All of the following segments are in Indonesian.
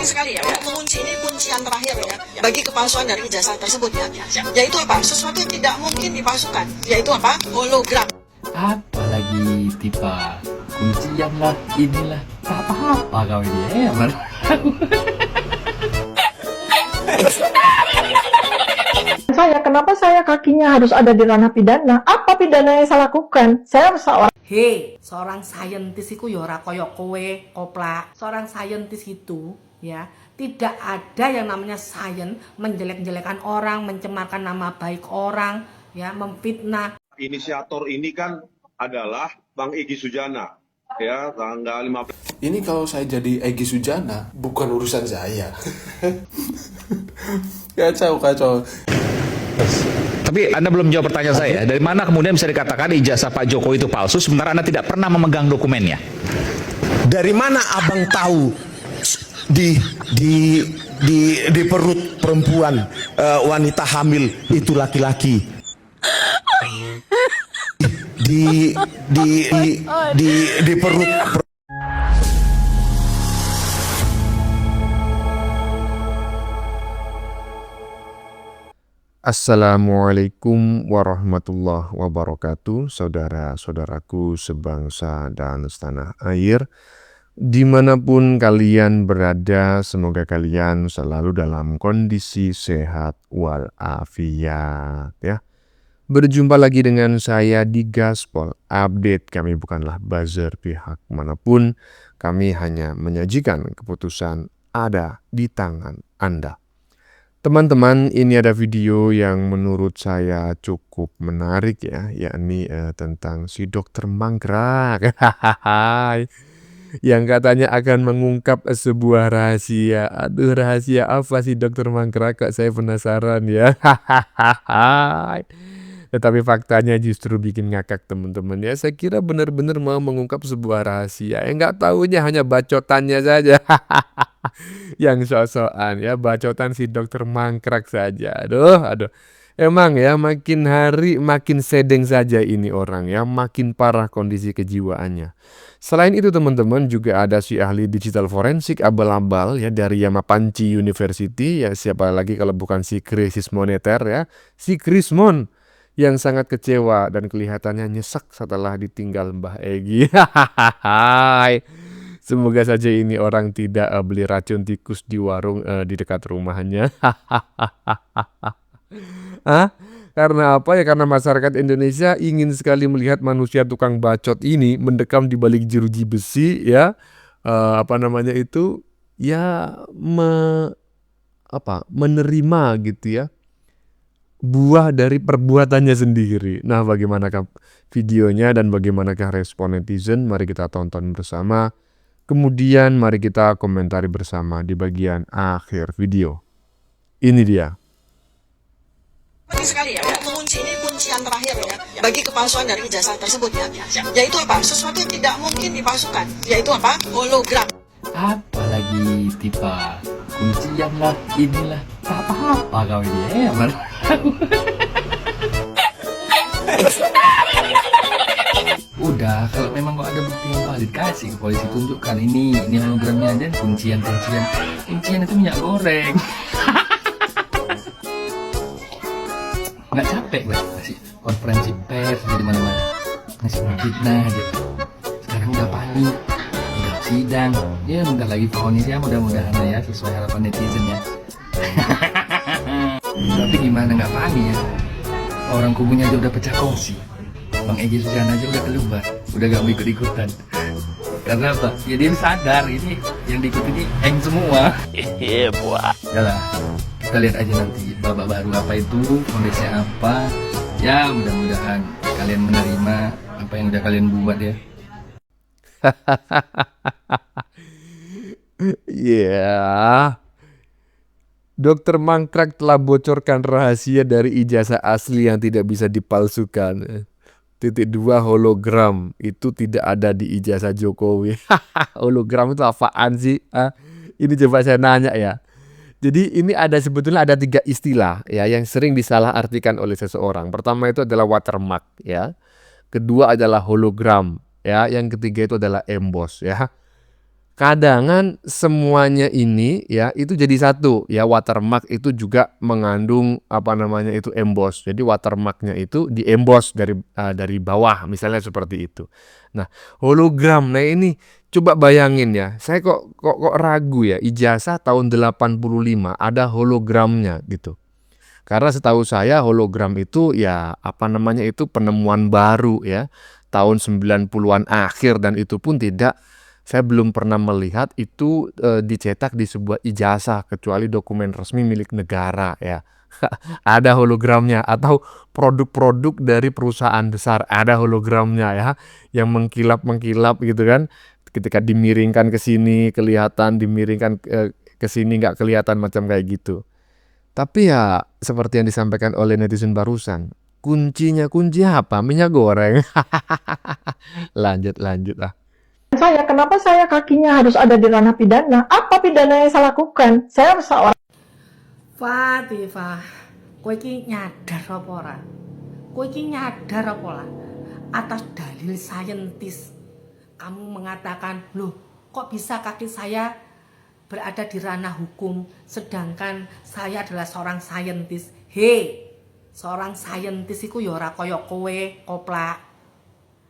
sekali ya, mengunci ini kuncian terakhir ya bagi kepalsuan dari ijazah tersebut ya. Yaitu apa? Sesuatu yang tidak mungkin dipalsukan. Yaitu apa? Hologram. Apalagi tipe kuncian lah, inilah apa-apa kau ini hebat. Kenapa saya kakinya harus ada di ranah pidana? Apa pidana yang saya lakukan? Saya seorang Seorang saintis itu ya ora kaya kowe, koplak. Seorang saintis itu ya, tidak ada yang namanya sains menjelek-jelekan orang, mencemarkan nama baik orang, ya, memfitnah. Inisiator ini kan adalah Bang Egy Sujana, ya, tanggal 15. Ini kalau saya jadi Egy Sujana, bukan urusan saya. Kacau. Tapi Anda belum jawab pertanyaan saya. Dari mana kemudian bisa dikatakan ijazah Pak Jokowi itu palsu, sementara Anda tidak pernah memegang dokumennya? Dari mana abang tahu di perut perempuan wanita hamil itu laki-laki? Di perut. Assalamualaikum warahmatullahi wabarakatuh, saudara-saudaraku sebangsa dan setanah air. Dimanapun kalian berada, semoga kalian selalu dalam kondisi sehat walafiat ya. Berjumpa lagi dengan saya di Gaspol Update. Kami bukanlah buzzer pihak manapun, kami hanya menyajikan keputusan ada di tangan Anda. Teman-teman, ini ada video yang menurut saya cukup menarik ya, yakni tentang si Dokter Mangkrak yang katanya akan mengungkap sebuah rahasia. Aduh, rahasia apa sih Dokter Mangkrak? Kok saya penasaran ya. Tetapi faktanya justru bikin ngakak teman-teman ya. Saya kira benar-benar mau mengungkap sebuah rahasia. Nggak tahunya hanya bacotannya saja. Yang sok-sokan ya, bacotan si Dokter Mangkrak saja. Aduh. Emang ya, makin hari makin sedeng saja ini orang ya, makin parah kondisi kejiwaannya. Selain itu teman-teman, juga ada si ahli digital forensik abal-abal ya dari Yamapanchi University ya, siapa lagi kalau bukan si krisis moneter ya, si Krismon yang sangat kecewa dan kelihatannya nyesek setelah ditinggal Mbah Egy. Semoga saja ini orang tidak beli racun tikus di warung di dekat rumahnya. Karena apa ya? Karena masyarakat Indonesia ingin sekali melihat manusia tukang bacot ini mendekam di balik jeruji besi ya. Menerima gitu ya buah dari perbuatannya sendiri. Nah, bagaimanakah videonya dan bagaimanakah respon netizen? Mari kita tonton bersama. Kemudian mari kita komentari bersama di bagian akhir video. Ini dia. Penting sekali ya, mengunci ini kuncian terakhir ya bagi kepalsuan dari ijazah tersebut ya. Yaitu apa? Sesuatu yang tidak mungkin dipalsukan. Yaitu apa? Hologram. Apalagi tipe kuncian lah, inilah apa-apa kau ini hebat. Udah, kalau memang kok ada bukti yang valid, kasih ke polisi, tunjukkan ini hologramnya aja. Kuncian itu minyak goreng. Nggak capek gue masih konferensi pers dari mana-mana, masih fitnah aja. Sekarang udah panik, udah sidang ya, bentar lagi vonis ya, mudah-mudahan ya sesuai harapan netizen ya. Tapi gimana nggak panik ya, orang kubunya aja udah pecah kongsi. Bang Egy Sujana aja udah keluar, udah gak mau ikut-ikutan. Karena apa? Ya dia sadar ini yang diikut ini eng semua. Yalah, kita lihat aja nanti babak baru apa itu, kondisinya apa. Ya mudah-mudahan kalian menerima apa yang udah kalian buat ya. Dokter Mangkrak telah bocorkan rahasia dari ijazah asli yang tidak bisa dipalsukan. Titik 2 hologram itu tidak ada di ijazah Jokowi. Hologram itu apaan sih? Ini coba saya nanya ya. Jadi ini sebetulnya ada 3 istilah ya yang sering disalahartikan oleh seseorang. Pertama itu adalah watermark ya. Kedua adalah hologram ya. Yang ketiga itu adalah emboss ya. Kadangan semuanya ini ya itu jadi satu ya, watermark itu juga mengandung apa namanya itu emboss. Jadi watermarknya itu di emboss dari bawah misalnya seperti itu. Nah, hologram. Nah, ini coba bayangin ya. Saya kok ragu ya, ijazah tahun 85 ada hologramnya gitu. Karena setahu saya hologram itu ya apa namanya itu penemuan baru ya, tahun 90-an akhir, dan itu pun saya belum pernah melihat itu dicetak di sebuah ijazah kecuali dokumen resmi milik negara ya. Ada hologramnya, atau produk-produk dari perusahaan besar ada hologramnya ya, yang mengkilap-mengkilap gitu kan. Ketika dimiringkan ke sini kelihatan, dimiringkan ke sini nggak kelihatan, macam kayak gitu. Tapi ya seperti yang disampaikan oleh netizen barusan, kunci apa? Minyak goreng. Lanjut lah. Saya, kenapa saya kakinya harus ada di ranah pidana? Apa pidana yang saya lakukan? Saya seorang Fatifah, kowe iki nyadar apa ora? Kowe iki nyadar apa ora? Atas dalil saintis kamu mengatakan, loh kok bisa kaki saya berada di ranah hukum sedangkan saya adalah seorang saintis. Hei, seorang saintis itu ya ora kaya kowe, koplak.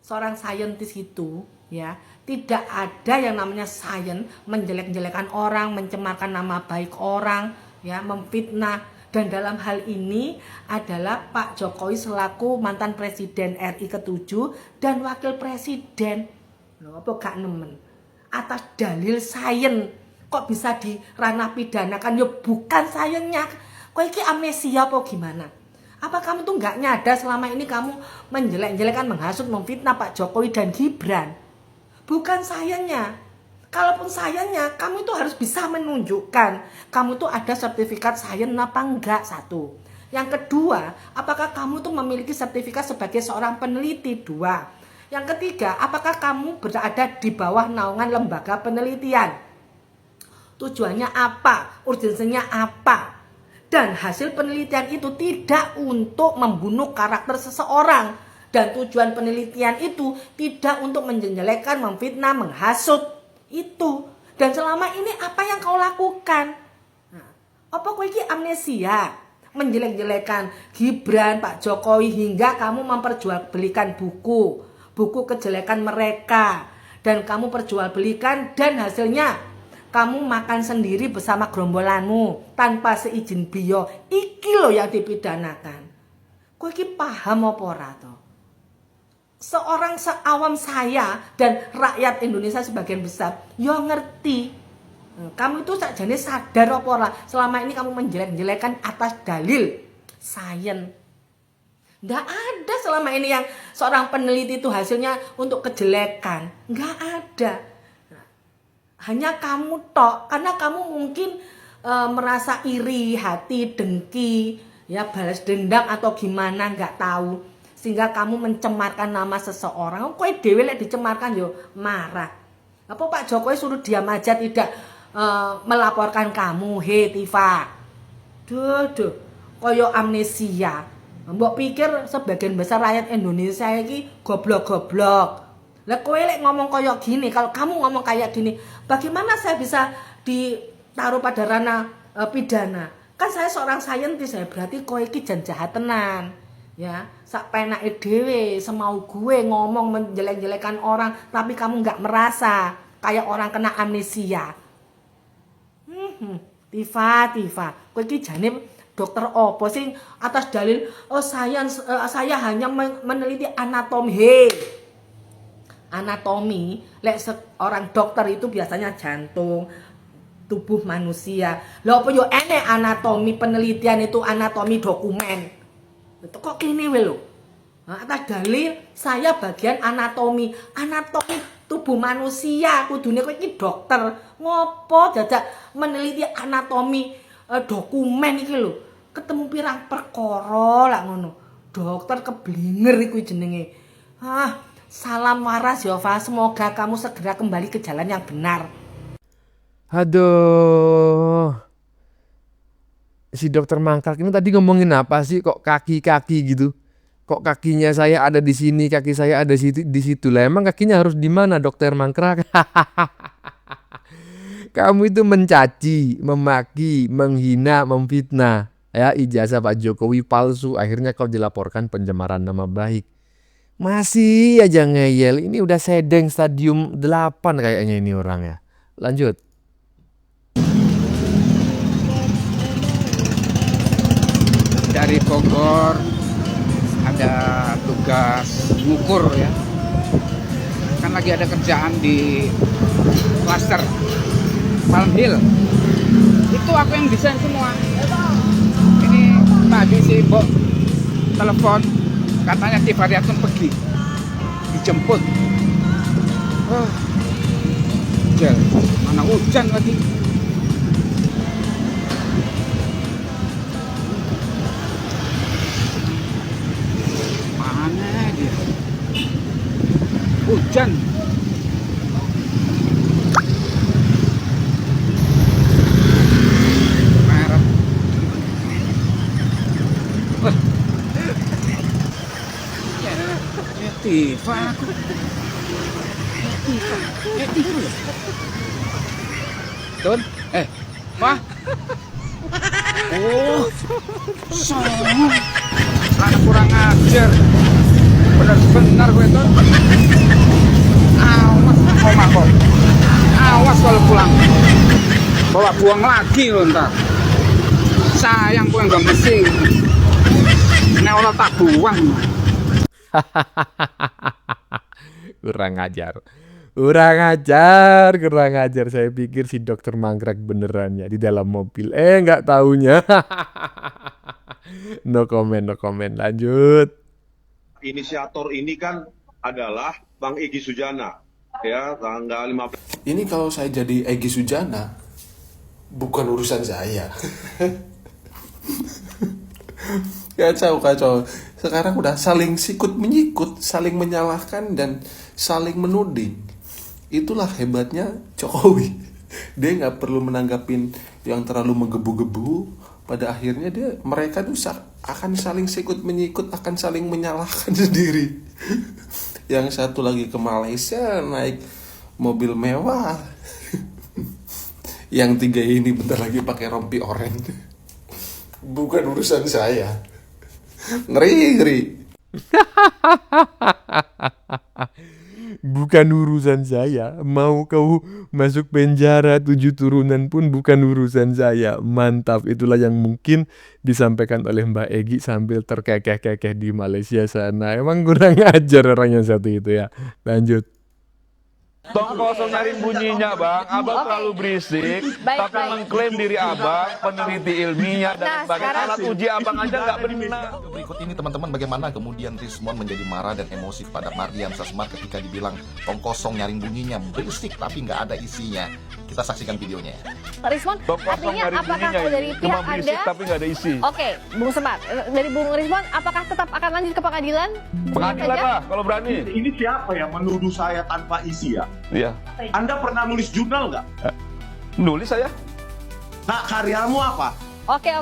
Seorang saintis itu ya tidak ada yang namanya sains menjelek-jelekan orang, mencemarkan nama baik orang, ya, memfitnah. Dan dalam hal ini adalah Pak Jokowi selaku mantan presiden RI ke-7 dan wakil presiden. Loh, apa gak nemen? Atas dalil sains kok bisa di ranah pidana kan? Ya bukan sainsnya. Kok iki amnesia apa gimana? Apa kamu tuh nggak nyadar selama ini kamu menjelek-jelekan, menghasut, memfitnah Pak Jokowi dan Gibran? Bukan sainsnya. Kalaupun sainsnya, kamu itu harus bisa menunjukkan kamu tuh ada sertifikat sains apa enggak, satu. Yang kedua, apakah kamu tuh memiliki sertifikat sebagai seorang peneliti, dua. Yang ketiga, apakah kamu berada di bawah naungan lembaga penelitian? Tujuannya apa? Urgensinya apa? Dan hasil penelitian itu tidak untuk membunuh karakter seseorang. Dan tujuan penelitian itu tidak untuk menjelekkan, memfitnah, menghasut. Itu. Dan selama ini apa yang kau lakukan? Nah, apa kau ini amnesia? Menjelek-jelekan Gibran, Pak Jokowi, hingga kamu memperjualbelikan buku kejelekan mereka. Dan kamu perjualbelikan dan hasilnya kamu makan sendiri bersama gerombolanmu tanpa seizin bio. Iki loh yang dipidanakan. Kau ini paham apa ora to? Seorang seawam saya dan rakyat Indonesia sebagian besar yo ngerti. Kamu itu sakjane sadar apa ora selama ini kamu menjelek-jelekan atas dalil sains. Nggak ada selama ini yang seorang peneliti itu hasilnya untuk kejelekan. Nggak ada. Hanya kamu tok, karena kamu mungkin merasa iri, hati, dengki, ya balas dendam atau gimana nggak tahu, sehingga kamu mencemarkan nama seseorang. Kowe dhewe lek dicemarkan yo marah. Apa Pak Jokowi suruh diam aja, tidak melaporkan kamu? Hei Tifa, duh, koyo amnesia. Mbok pikir sebagian besar rakyat Indonesia ini goblok-goblok. Lah kowe lek ngomong koyo gini, kalau kamu ngomong kayak gini, bagaimana saya bisa ditaruh pada ranah pidana? Kan saya seorang saintis, saya berarti kowe iki jan jahat tenan. Ya, sak penake dhewe, semau gue ngomong menjelek-jelekan orang, tapi kamu nggak merasa kayak orang kena amnesia. Tifa, kowe iki jane dokter opo sing atas dalil saya hanya meneliti anatomi. Hei, anatomi, lek seorang dokter itu biasanya jantung, tubuh manusia. Lah apa yo enek anatomi penelitian itu, anatomi dokumen. Itu kok kene wae lho. Atas dalil saya bagian anatomi tubuh manusia, kudune kowe iki dokter. Ngopo jajak meneliti anatomi dokumen iki lho. Ketemu pirang perkara lak ngono. Dokter keblinger iku jenenge. Salam waras ya, Fa. Semoga kamu segera kembali ke jalan yang benar. Aduh. Si dokter mangkrak ini tadi ngomongin apa sih? Kok kaki-kaki gitu? Kok kakinya saya ada di sini, kaki saya ada di situ lah. Emang kakinya harus di mana dokter mangkrak? Kamu itu mencaci, memaki, menghina, memfitnah. Ya, ijazah Pak Jokowi palsu, akhirnya kau dilaporkan pencemaran nama baik. Masih aja ngeyel, ini udah sedeng stadium 8 kayaknya ini orang ya. Lanjut. Dari Bogor ada tugas ngukur ya. Kan lagi ada kerjaan di klaster Palm Hill. Itu aku yang desain semua. Ini tadi si Mbok telepon katanya Tifariatun pergi dijemput. Wah, mana hujan lagi. Mana dia? Hujan. Merah. Wah. Ya Tifa aku. Ya Tifa. Tun, Wah. Oh, songong. Anak kurang ajar. Benar-benar gue tuh. Awas kok. Awas kalau pulang. Bawa buang lagi lo ntar. Sayang gue nggak mesin. Ini orang tak buang. Kurang ajar. Kurang ajar. Saya pikir si dokter mangkrak beneran ya di dalam mobil. Nggak taunya. No comment. Lanjut. Inisiator ini kan adalah Bang Egy Sujana, ya, tanggal 15. Ini kalau saya jadi Egy Sujana, bukan urusan saya. Kacau. Sekarang udah saling sikut menyikut, saling menyalahkan dan saling menuding. Itulah hebatnya Jokowi. Dia nggak perlu menanggapin yang terlalu menggebu-gebu. Pada akhirnya mereka tuh akan saling sikut menyikut, akan saling menyalahkan sendiri. Yang satu lagi ke Malaysia naik mobil mewah. Yang tiga ini bentar lagi pakai rompi oranye. Bukan urusan saya. Ngeri. Bukan urusan saya. Mau kau masuk penjara 7 turunan pun bukan urusan saya. Mantap, itulah yang mungkin disampaikan oleh Mbak Egy sambil terkekeh-kekeh di Malaysia sana. Emang kurang ajar orang yang satu itu ya. Lanjut. Tong kosong nyaring bunyinya bang, abang terlalu berisik, tapi mengklaim diri abang peneliti ilmiah dan sebagai alat uji abang aja nggak benar. Berikut ini teman-teman bagaimana kemudian Rismon menjadi marah dan emosi pada Mardian Sasmar ketika dibilang tong kosong nyaring bunyinya, berisik tapi nggak ada isinya. Kita saksikan videonya. Pak Rismon, artinya apakah dari pihak Anda tapi nggak ada isi? Oke, Bung Semar, dari Bung Rismon, apakah tetap akan lanjut ke pengadilan? Pengadilan lah, kalau berani. Ini siapa yang menuduh saya tanpa isi ya? Iya. Anda pernah nulis jurnal nggak? Nulis saya. Nah, karyamu apa? Oke,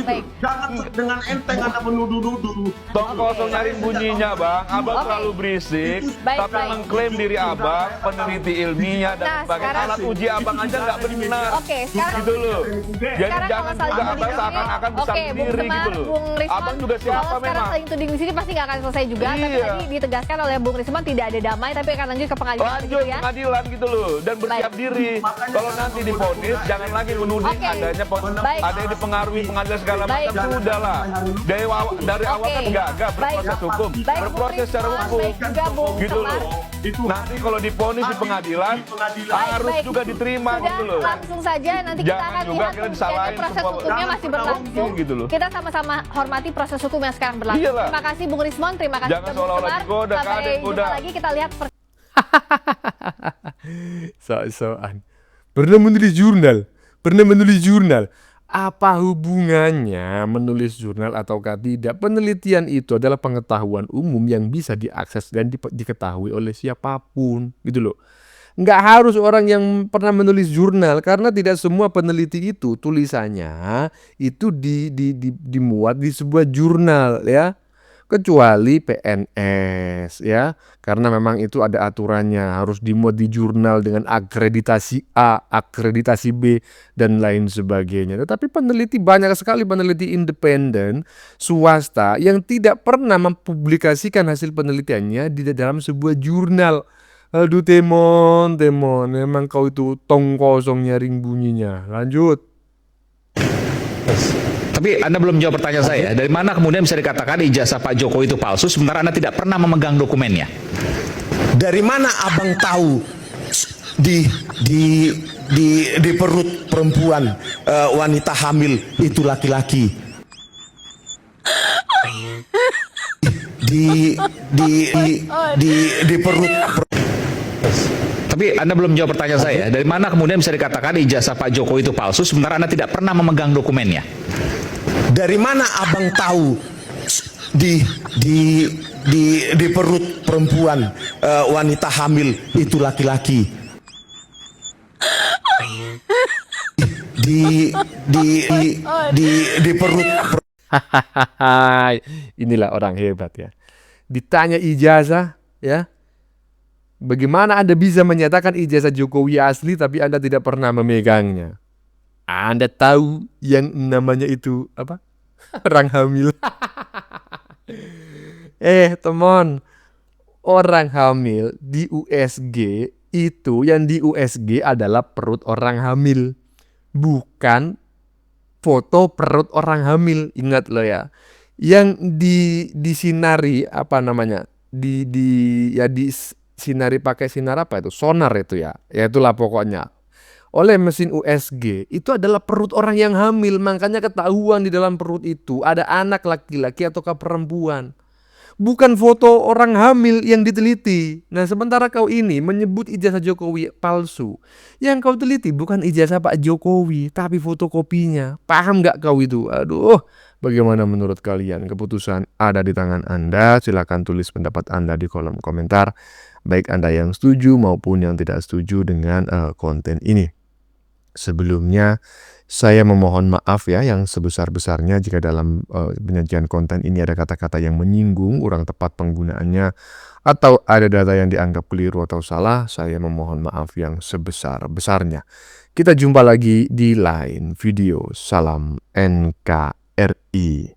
baik. Jangan dengan enteng Anda menuduh-nuduh. Tong kosong nyaring bunyinya bang, abang terlalu berisik, tapi mengklaim diri abang peneliti ilmiah dan sebagai alat uji abang aja nggak benar. Oke, sekarang gitu loh. Jadi jangan juga abang seakan-akan bisa sendiri gitu loh. Abang juga siapa memang. Sekarang saling tuding di sini pasti nggak akan selesai juga. Tapi tadi ditegaskan oleh Bung Rismon tidak ada damai, tapi akan lanjut ke pengadilan. Lanjut pengadilan gitu loh, dan bersiap diri. Kalau nanti divonis, jangan lagi menuding adanya ada pengaruhi pengadilan segala macam, sudahlah. Dari awal kan gagah berproses hukum, berproses secara hukum, gitu loh. Nanti kalau divonis di pengadilan harus juga diterima gitu loh. Langsung saja nanti kita akan lihat proses hukumnya masih berlangsung. Gitu loh. Kita sama-sama hormati proses hukum yang sekarang berlangsung. Terima kasih Bung Rismon, terima kasih Bung Semar. Sampai jumpa lagi, kita lihat. So-soan. Pernah menulis jurnal. Apa hubungannya menulis jurnal ataukah tidak? Penelitian itu adalah pengetahuan umum yang bisa diakses dan diketahui oleh siapapun, gitu loh. Nggak harus orang yang pernah menulis jurnal, karena tidak semua peneliti itu tulisannya itu dimuat di sebuah jurnal ya. kecuali PNS ya, karena memang itu ada aturannya, harus dimuat di jurnal dengan akreditasi A, akreditasi B dan lain sebagainya. Tetapi banyak sekali peneliti independen swasta yang tidak pernah mempublikasikan hasil penelitiannya di dalam sebuah jurnal. Aduh Temon, emang kau itu tong kosong nyaring bunyinya. Lanjut. Tapi Anda belum jawab pertanyaan saya. Dari mana kemudian bisa dikatakan ijazah Pak Jokowi itu palsu sementara Anda tidak pernah memegang dokumennya? Dari mana abang tahu di perut perempuan wanita hamil itu laki-laki? Di perut. Tapi Anda belum jawab pertanyaan saya. Dari mana kemudian bisa dikatakan ijazah Pak Jokowi itu palsu sementara Anda tidak pernah memegang dokumennya? Dari mana abang tahu di perut perempuan wanita hamil itu laki-laki? Di perut. Inilah orang hebat ya. Ditanya ijazah ya. Bagaimana Anda bisa menyatakan ijazah Jokowi asli tapi Anda tidak pernah memegangnya? Anda tahu yang namanya itu apa? Orang hamil. Teman, orang hamil di USG itu, yang di USG adalah perut orang hamil, bukan foto perut orang hamil. Ingat lo ya. Yang disinari apa namanya? Sinari pakai sinar apa itu? Sonar itu ya. Ya itulah pokoknya. Oleh mesin USG itu adalah perut orang yang hamil, makanya ketahuan di dalam perut itu ada anak laki-laki ataukah perempuan. Bukan foto orang hamil yang diteliti. Nah, sementara kau ini menyebut ijazah Jokowi palsu. Yang kau teliti bukan ijazah Pak Jokowi, tapi fotokopinya. Paham gak kau itu? Aduh, bagaimana menurut kalian? Keputusan ada di tangan Anda. Silakan tulis pendapat Anda di kolom komentar. Baik Anda yang setuju maupun yang tidak setuju dengan konten ini. Sebelumnya, saya memohon maaf ya yang sebesar-besarnya jika dalam penyajian konten ini ada kata-kata yang menyinggung, kurang tepat penggunaannya, atau ada data yang dianggap keliru atau salah. Saya memohon maaf yang sebesar-besarnya. Kita jumpa lagi di lain video. Salam NKRI.